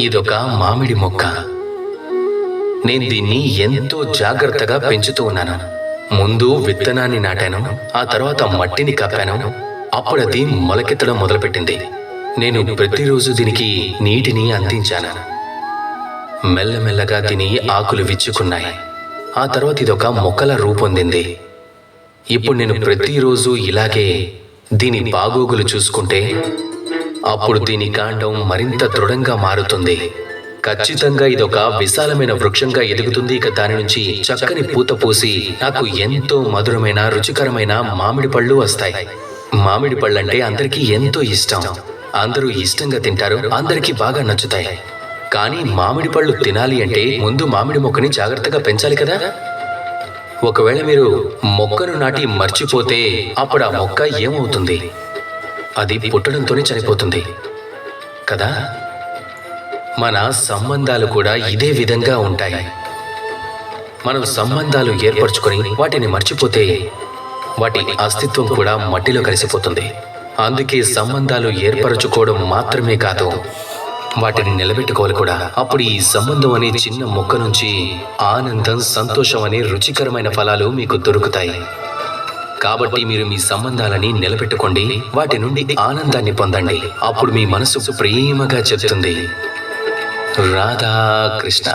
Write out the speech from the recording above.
ఇదొక మామిడి మొక్క. నేను దీన్ని ఎంతో జాగ్రత్తగా పెంచుతూ ఉన్నాను. ముందు విత్తనాన్ని నాటాను, ఆ తర్వాత మట్టిని కప్పాను. అప్పుడు అది మొలకెత్తడం మొదలుపెట్టింది. నేను ప్రతిరోజు దీనికి నీటిని అందించాను. మెల్లమెల్లగా దీని ఆకులు విచ్చుకున్నాయి. ఆ తర్వాత ఇదొక మొక్కల రూపొందింది. ఇప్పుడు నేను ప్రతిరోజు ఇలాగే దీని బాగోగులు చూసుకుంటే అప్పుడు దీని కాండం మరింత దృఢంగా మారుతుంది. ఖచ్చితంగా ఇదొక విశాలమైన వృక్షంగా ఎదుగుతుంది. ఇక దాని నుంచి చక్కని పూత పూసి నాకు ఎంతో మధురమైన రుచికరమైన మామిడి పళ్ళు వస్తాయి. మామిడి పళ్ళంటే అందరికీ ఎంతో ఇష్టం. అందరూ ఇష్టంగా తింటారు, అందరికీ బాగా నచ్చుతాయి. కానీ మామిడి పళ్ళు తినాలి అంటే ముందు మామిడి మొక్కని జాగ్రత్తగా పెంచాలి కదా. ఒకవేళ మీరు మొక్కను నాటి మర్చిపోతే అప్పుడు ఆ మొక్క ఏమవుతుంది? అది పుట్టడంతోనే చనిపోతుంది కదా. మన సంబంధాలు కూడా ఇదే విధంగా ఉంటాయి. మనం సంబంధాలు ఏర్పరచుకొని వాటిని మర్చిపోతే వాటి అస్తిత్వం కూడా మట్టిలో కలిసిపోతుంది. అందుకే సంబంధాలు ఏర్పరచుకోవడం మాత్రమే కాదు, వాటిని నిలబెట్టుకోవాలి కూడా. అప్పుడు ఈ సంబంధం అనే చిన్న మొక్క నుంచి ఆనందం, సంతోషం అనే రుచికరమైన ఫలాలు మీకు దొరుకుతాయి. కాబట్టి మీరు మీ సంబంధాలని నిలబెట్టుకోండి, వాటి నుండి ఆనందాన్ని పొందండి. అప్పుడు మీ మనసు ప్రేమగా చెప్తుంది, రాధా కృష్ణ.